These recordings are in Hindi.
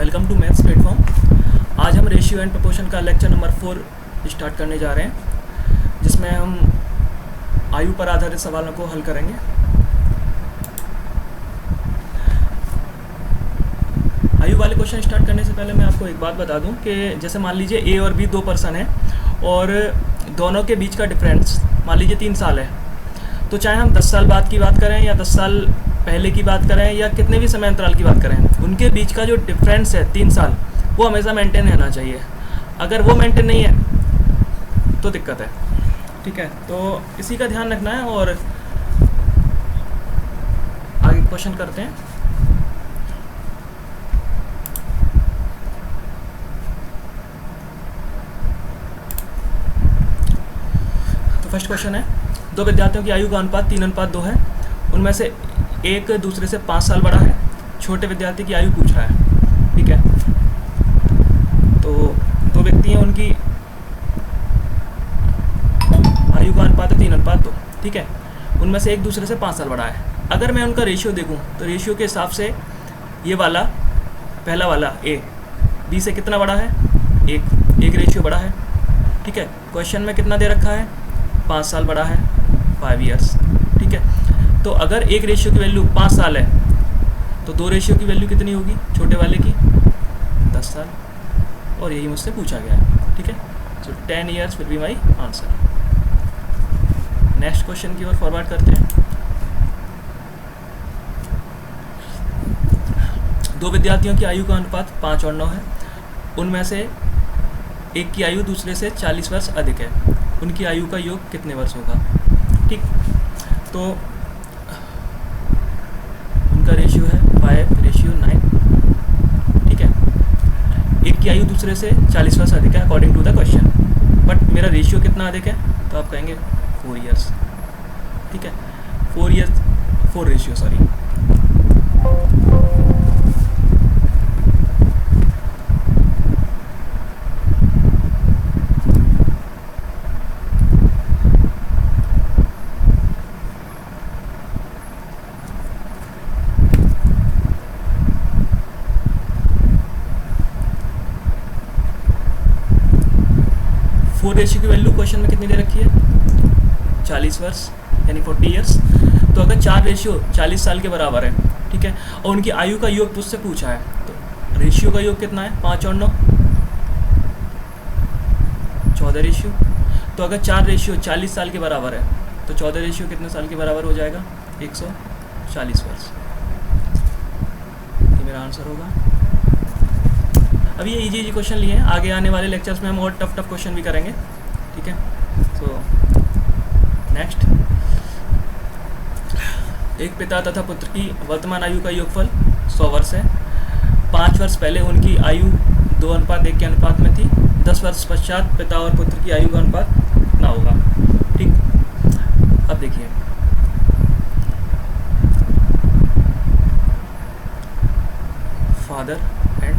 Welcome to maths platform. आज हम रेशियो एंड प्रोपोर्शन का लेक्चर नंबर 4 स्टार्ट करने जा रहे हैं, जिसमें हम आयु पर आधारित सवालों को हल करेंगे। आयु वाले क्वेश्चन स्टार्ट करने से पहले मैं आपको एक बात बता दूं कि जैसे मान लीजिए ए और बी दो पर्सन हैं और दोनों के बीच का डिफरेंस मान लीजिए 3 साल है, तो चाहे हम 10 साल बाद की बात करें या 10 साल पहले की बात करें या कितने भी समय अंतराल की बात करें, उनके बीच का जो डिफरेंस है 3 साल, वो हमेशा मेंटेन रहना चाहिए। अगर वो मेंटेन नहीं है तो दिक्कत है। ठीक है, तो इसी का ध्यान रखना है और आगे क्वेश्चन करते हैं। तो फर्स्ट क्वेश्चन है, दो विद्यार्थियों की आयु का अनुपात 3:2 है। उनमें से एक दूसरे से 5 साल बड़ा है। छोटे विद्यार्थी की आयु पूछ रहा है। ठीक है, तो दो व्यक्ति हैं, उनकी आयु का अनुपात है 3:2। ठीक है, उनमें से एक दूसरे से 5 साल बड़ा है। अगर मैं उनका रेशियो देखूं तो रेशियो के हिसाब से ये वाला पहला वाला ए बी से कितना बड़ा है, एक रेशियो बड़ा है। ठीक है, क्वेश्चन में कितना दे रखा है, 5 साल बड़ा है, 5 ईयर्स। ठीक है, तो अगर एक रेशियो की वैल्यू 5 साल है तो दो रेशियो की वैल्यू कितनी होगी, छोटे वाले की 10 साल, और यही मुझसे पूछा गया है। ठीक है, सो 10 years will be my answer. Next question की ओर फॉरवर्ड करते हैं। दो विद्यार्थियों की आयु का अनुपात 5 और 9 है। उनमें से एक की आयु दूसरे से 40 वर्ष अधिक है। उनकी आयु का योग कितने वर्ष होगा। ठीक, तो उनका रेशियो है 5:9। ठीक है, एक की आयु दूसरे से 40 वर्ष अधिक है according to the question, but मेरा रेशियो कितना अधिक है, तो आप कहेंगे 4 ईयर्स। ठीक है, 4 रेशियो सॉरी। रेशियो की वैल्यू क्वेश्चन में कितनी दे रखी है, 40 वर्ष यानी 40 ईयर्स। तो अगर 4 रेशियो 40 साल के बराबर है, ठीक है, और उनकी आयु का योग तुझसे पूछा है, तो रेशियो का योग कितना है, 5 और 9 14 रेशियो। तो अगर 4 रेशियो 40 साल के बराबर है तो 14 रेशियो कितने साल के बराबर हो जाएगा, 140 वर्ष। ये मेरा आंसर होगा। अभी ये इजी क्वेश्चन लिए हैं, आगे आने वाले लेक्चर्स में हम और टफ क्वेश्चन भी करेंगे। ठीक है, सो नेक्स्ट, एक पिता तथा पुत्र की वर्तमान आयु का योगफल 100 वर्ष है। 5 वर्ष पहले उनकी आयु 2:1 के अनुपात में थी। 10 वर्ष पश्चात पिता और पुत्र की आयु का अनुपात कितना होगा। ठीक, अब देखिए, फादर एंड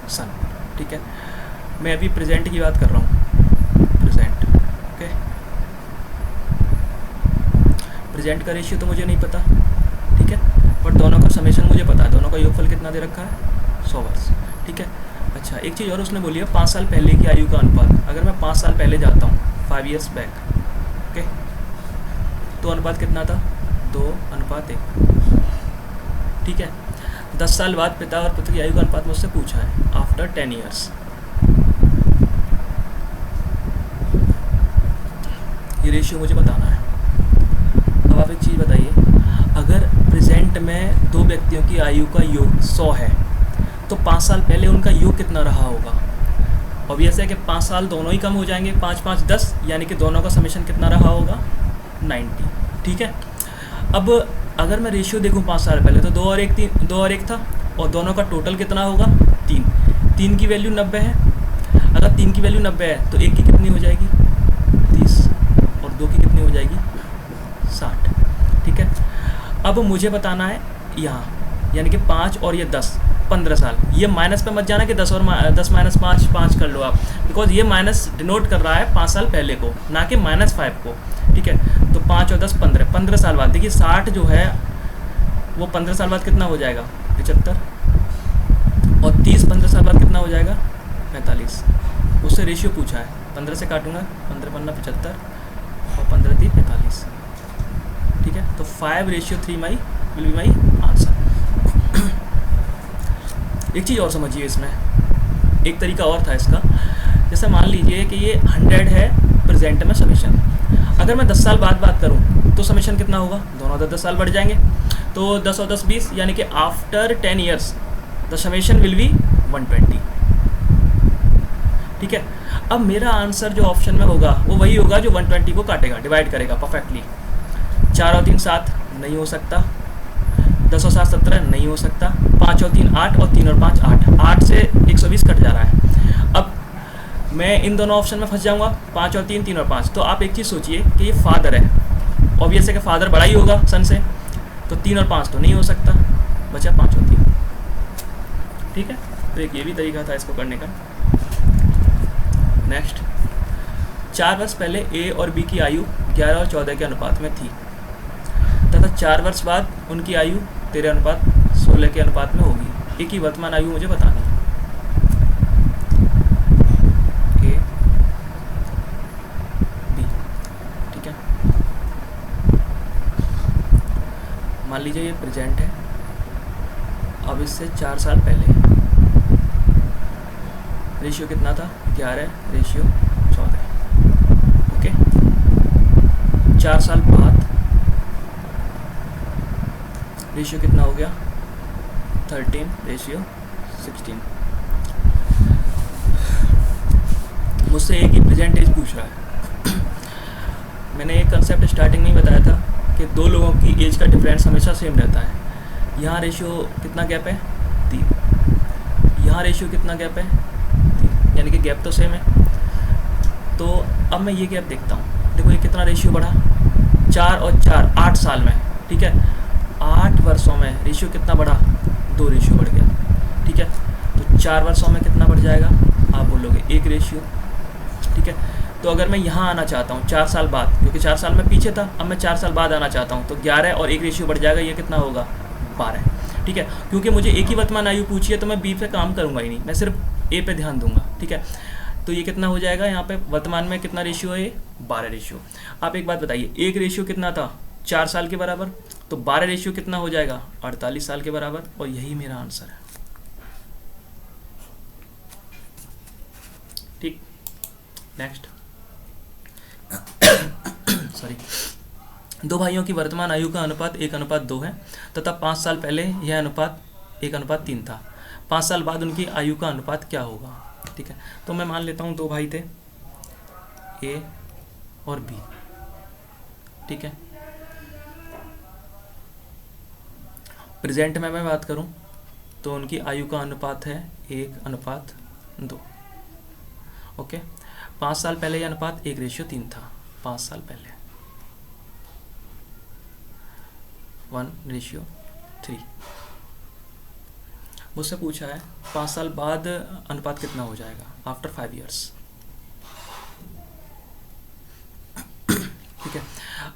सन। ठीक है, मैं अभी प्रेजेंट की बात कर रहा हूँ, प्रेजेंट। ओके, प्रेजेंट का रेशियो तो मुझे नहीं पता, ठीक है, बट दोनों का समेशन मुझे पता है। दोनों का योगफल कितना दे रखा है, 100 वर्ष। ठीक है, अच्छा एक चीज़ और उसने बोली है, 5 साल पहले की आयु का अनुपात। अगर मैं 5 साल पहले जाता हूँ, 5 ईयर्स बैक, ओके, तो अनुपात कितना था, 2:1। ठीक है, 10 साल बाद पिता और पुत्र की आयु का अनुपात मुझसे पूछा है, आफ्टर 10 ईयर्स। ये रेशियो मुझे बताना है। अब आप एक चीज़ बताइए, अगर प्रेजेंट में दो व्यक्तियों की आयु का योग 100 है तो 5 साल पहले उनका योग कितना रहा होगा। ऑब्वियस है कि 5 साल दोनों ही कम हो जाएंगे, 5 5 10, यानी कि दोनों का समेशन कितना रहा होगा, 90। ठीक है, अब अगर मैं रेशियो देखूं 5 साल पहले तो 2 और 1 था, और दोनों का टोटल कितना होगा, 3 की वैल्यू 90 है। अगर 3 की वैल्यू 90 है तो 1 की कितनी हो जाएगी, 30, और 2 की कितनी हो जाएगी, 60। ठीक है, अब मुझे बताना है यहाँ, यानी कि 5 और ये 10, 15 साल। ये माइनस पे मत जाना कि 10 माइनस 5 कर लो आप, बिकॉज ये माइनस डिनोट कर रहा है 5 साल पहले को, ना कि -5 को। ठीक है, तो 5 और 10 15 साल बाद। देखिए 60 जो है वो 15 साल बाद कितना हो जाएगा, 75, और मुझसे रेशियो पूछा है, 15 से काटूंगा, 15 पन्ना 75 और 15 3 45, ठीक है। तो 5:3 my will be my answer. एक चीज़ और समझिए इसमें, एक तरीका और था इसका। जैसे मान लीजिए कि ये 100 है प्रेजेंट में समेशन, अगर मैं 10 साल बाद बात करूं तो समेशन कितना होगा, दोनों 10 साल बढ़ जाएंगे, तो 10 और 10 20, यानी कि after 10 years the summation will be 120, ठीक है। अब मेरा आंसर जो ऑप्शन में होगा वो वही होगा जो 120 को काटेगा, डिवाइड करेगा परफेक्टली। 4 और 3 7 नहीं हो सकता, 10 और 7 17 नहीं हो सकता, 5 और 3 8 और 3 और 5 8, 8 से 120 कट जा रहा है। अब मैं इन दोनों ऑप्शन में फंस जाऊंगा, 5 और 3 3 और 5। तो आप एक चीज़ सोचिए कि ये फादर है, ऑब्वियस है कि फादर बड़ा ही होगा सन से, तो 3 और 5 तो नहीं हो सकता, बचा 5 और 3, ठीक है। तो एक ये भी तरीका था इसको करने का। नेक्स्ट, 4 वर्ष पहले ए और बी की आयु 11 और 14 के अनुपात में थी तथा 4 वर्ष बाद उनकी आयु 13:16 के अनुपात में होगी। ए की वर्तमान आयु मुझे बतानी है। ए बी, ठीक है। मान लीजिए ये प्रेजेंट है, अब इससे 4 साल पहले रेशियो कितना था, 11:14, ओके। 4 साल बाद रेशियो कितना हो गया, 13:16। मुझसे एक ही प्रेजेंट एज पूछ रहा है। मैंने एक कंसेप्ट स्टार्टिंग में ही बताया था कि दो लोगों की एज का डिफरेंस हमेशा सेम रहता है। यहाँ रेशियो कितना गैप है, 3, यहाँ रेशियो कितना गैप है, 3, यानी कि गैप तो सेम है। तो अब मैं ये गैप देखता हूँ, देखो ये कितना रेशियो बढ़ा, 4 और 4 8 साल में, ठीक है। 8 वर्षों में रेशियो कितना बढ़ा, 2 रेशियो बढ़ गया, ठीक है। तो 4 वर्षों में कितना बढ़ जाएगा, आप बोलोगे 1 रेशियो, ठीक है। तो अगर मैं यहाँ आना चाहता हूँ 4 साल बाद, क्योंकि 4 साल में पीछे था, अब मैं 4 साल बाद आना चाहता हूँ, तो 11 और 1 रेशियो बढ़ जाएगा, ये कितना होगा, 12, ठीक है। क्योंकि मुझे एक ही वर्तमान आयु पूछी है तो मैं बी पे काम करूँगा ही नहीं, मैं सिर्फ ए पे ध्यान दूंगा, ठीक है। तो ये कितना हो जाएगा, यहाँ पे वर्तमान में कितना रेशियो है, 12 रेशियो। आप एक बात बताइए, 1 रेशियो कितना था, 4 साल के बराबर, तो 12 रेशियो कितना हो जाएगा, 48 साल के बराबर, और यही मेरा आंसर है, ठीक। नेक्स्ट, सॉरी, 2 भाइयों की वर्तमान आयु का अनुपात 1:2 है तथा 5 साल पहले यह अनुपात 1:3 था। 5 साल बाद उनकी आयु का अनुपात क्या होगा, ठीक है। तो मैं मान लेता हूँ 2 भाई थे, ए और बी, ठीक है। प्रेजेंट में मैं बात करूं तो उनकी आयु का अनुपात है 1:2, ओके। 5 साल पहले यह अनुपात 1:3 था, 5 साल पहले 1:3। मुझसे पूछा है 5 साल बाद अनुपात कितना हो जाएगा, आफ्टर 5 ईयर्स, ठीक है।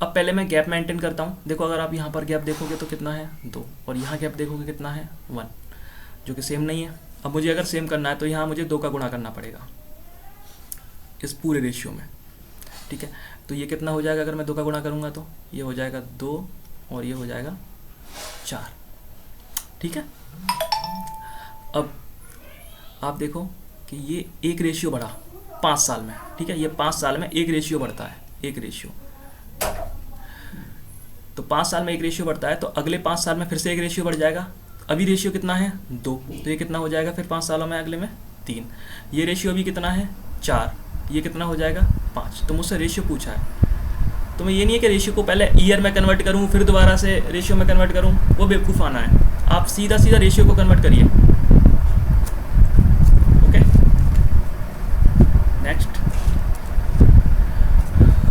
अब पहले मैं गैप मेंटेन करता हूँ। देखो अगर आप यहाँ पर गैप देखोगे तो कितना है, 2, और यहाँ गैप देखोगे कितना है, 1, जो कि सेम नहीं है। अब मुझे अगर सेम करना है तो यहाँ मुझे 2 का गुणा करना पड़ेगा इस पूरे रेशियो में, ठीक है। तो ये कितना हो जाएगा, अगर मैं 2 का गुणा करूँगा तो ये हो जाएगा 2 और ये हो जाएगा 4, ठीक है। अब आप देखो कि ये 1 रेशियो बढ़ा 5 साल में, ठीक है। ये 5 साल में 1 रेशियो बढ़ता है, 1 रेशियो। तो 5 साल में 1 रेशियो बढ़ता है, तो अगले 5 साल में फिर से 1 रेशियो बढ़ जाएगा। अभी रेशियो कितना है, 2, तो ये कितना हो जाएगा फिर 5 सालों में, अगले में 3। ये रेशियो अभी कितना है, 4, ये कितना हो जाएगा, 5। तो मुझसे रेशियो पूछा है, तो मैं ये नहीं है कि रेशियो को पहले ईयर में कन्वर्ट करूँ फिर दोबारा से रेशियो में कन्वर्ट करूँ, वो बेवकूफ़ाना है। आप सीधा सीधा रेशियो को कन्वर्ट करिए, ओके। नेक्स्ट,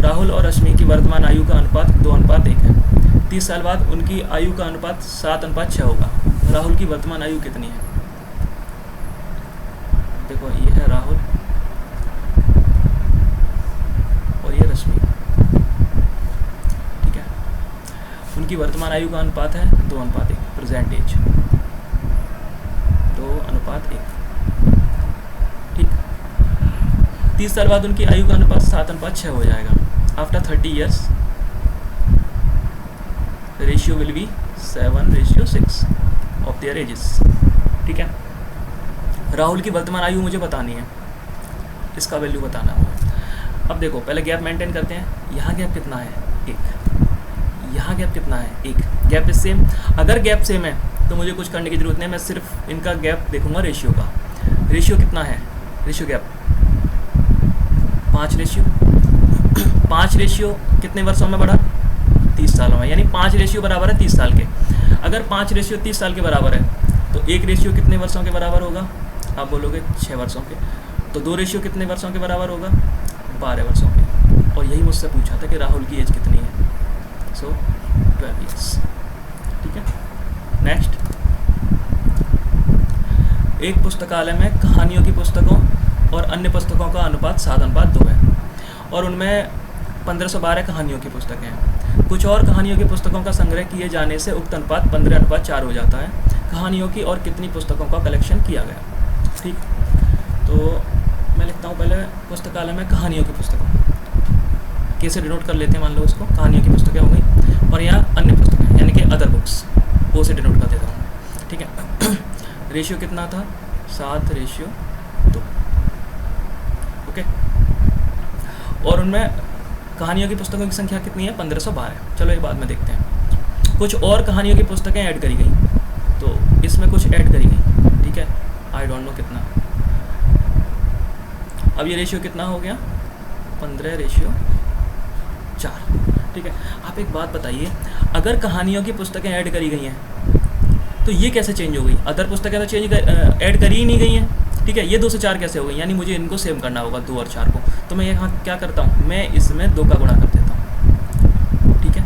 राहुल और रश्मि की वर्तमान आयु का अनुपात 2:1 है। 30 साल बाद उनकी आयु का अनुपात 7:6 होगा। राहुल की वर्तमान आयु कितनी है, देखो ये है राहुल और ये रश्मि, ठीक है। उनकी वर्तमान आयु का अनुपात है 2:1, प्रेजेंट एज 2:1, ठीक। 30 साल बाद उनकी आयु का अनुपात 7:6 हो जाएगा। After 30 years ratio will be 7:6 of their edges. ठीक है, राहुल की वर्तमान आयु मुझे बतानी है, इसका वैल्यू बताना है मुझे। अब देखो पहले गैप मेंटेन करते हैं। यहाँ गैप कितना है? 1। यहाँ गैप कितना है? 1। Gap is same. अगर गैप सेम है तो मुझे कुछ करने की जरूरत नहीं, मैं सिर्फ इनका गैप देखूंगा रेशियो का। रेशियो कितना है? Ratio gap 5 ratio. 5 रेशियो कितने वर्षों में बढ़ा? 30 सालों में, यानी 5 रेशियो बराबर है 30 साल के। अगर 5 रेशियो 30 साल के बराबर है तो 1 रेशियो कितने वर्षों के बराबर होगा? आप बोलोगे 6 वर्षों के। तो 2 रेशियो कितने वर्षों के बराबर होगा? 12 वर्षों के। और यही मुझसे पूछा था कि राहुल की एज कितनी है। सो 12 ईयर्स। ठीक है, नेक्स्ट। एक पुस्तकालय में कहानियों की पुस्तकों और अन्य पुस्तकों का अनुपात 7:2 है और उनमें 1512 कहानियों की पुस्तकें हैं। कुछ और कहानियों की पुस्तकों का संग्रह किए जाने से उक्त अनुपात 15:4 हो जाता है। कहानियों की और कितनी पुस्तकों का कलेक्शन किया गया? ठीक, तो मैं लिखता हूँ पहले पुस्तकालय में कहानियों की पुस्तकों, कैसे डिनोट कर लेते हैं, मान लो इसको कहानियों की पुस्तकें हो गई, और यहाँ अन्य पुस्तकें यानी कि अदर बुक्स, वो से डिनोट कर देता हूँ। ठीक है, रेशियो कितना था? 7:2। ओके, और उनमें कहानियों की पुस्तकों की संख्या कितनी है? 1512। चलो ये बाद में देखते हैं। कुछ और कहानियों की पुस्तकें ऐड करी गई, तो इसमें कुछ ऐड करी गई। ठीक है, आई डोंट नो कितना। अब ये रेशियो कितना हो गया? 15:4। ठीक है, आप एक बात बताइए, अगर कहानियों की पुस्तकें ऐड करी गई हैं तो ये कैसे चेंज हो गई? अदर पुस्तकें तो ऐड करी ही नहीं गई हैं। ठीक है, ये 2 से 4 कैसे हो गई? यानी मुझे इनको सेम करना होगा 2 और 4 को। तो मैं यहाँ क्या करता हूँ, मैं इसमें 2 का गुणा कर देता हूँ। ठीक है,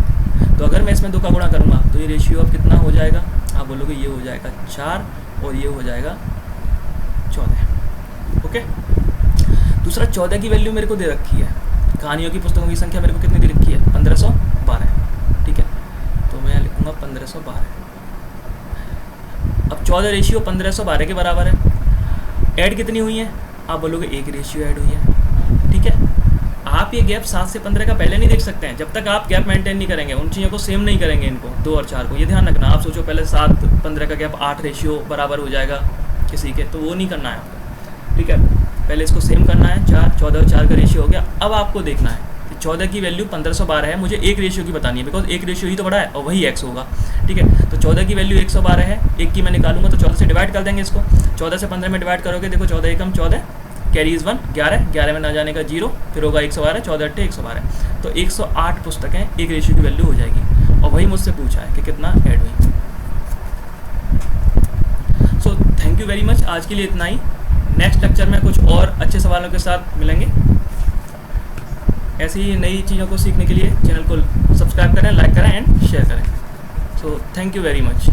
तो अगर मैं इसमें 2 का गुणा करूँगा तो ये रेशियो अब कितना हो जाएगा? आप बोलोगे ये हो जाएगा 4 और ये हो जाएगा 14। ओके, दूसरा 14 की वैल्यू मेरे को दे रखी है। कहानियों की पुस्तकों की संख्या मेरे को कितनी दे रखी है? 1512। ठीक है, तो मैं लिखूँगा 1512। अब 14 रेशियो 1512 के बराबर है। ऐड कितनी हुई है? आप बोलोगे 1 रेशियो ऐड हुई है। ठीक है, आप ये गैप 7 से 15 का पहले नहीं देख सकते हैं जब तक आप गैप मेंटेन नहीं करेंगे, उन चीज़ों को सेम नहीं करेंगे, इनको 2 और 4 को। ये ध्यान रखना। आप सोचो पहले 7-15 का गैप 8 रेशियो बराबर हो जाएगा किसी के, तो वो नहीं करना है आपको। ठीक है, पहले इसको सेम करना है। 14 और 4 का रेशियो हो गया। अब आपको देखना है कि 14 की वैल्यू 1512 है, मुझे 1 रेशियो की बतानी है, बिकॉज 1 रेशियो ही तो बड़ा है और वही x होगा। ठीक है, तो 14 की वैल्यू 112 है, 1 की मैं निकालूंगा तो 14 से डिवाइड कर देंगे इसको। 14 से 15 में डिवाइड करोगे, देखो 14 एकम 14, कैरी इज 1, 11 में ना जाने का 0, फिर होगा 112, 14 8 112। तो 108 पुस्तकें 1 रेशियो की वैल्यू हो जाएगी, और वही मुझसे पूछा है कि कितना ऐड हुई। So thank you very much, आज के लिए इतना ही। नेक्स्ट लेक्चर में कुछ और अच्छे सवालों के साथ मिलेंगे। ऐसी ही नई चीज़ों को सीखने के लिए चैनल को सब्सक्राइब करें, लाइक करें एंड शेयर करें। So thank you very much.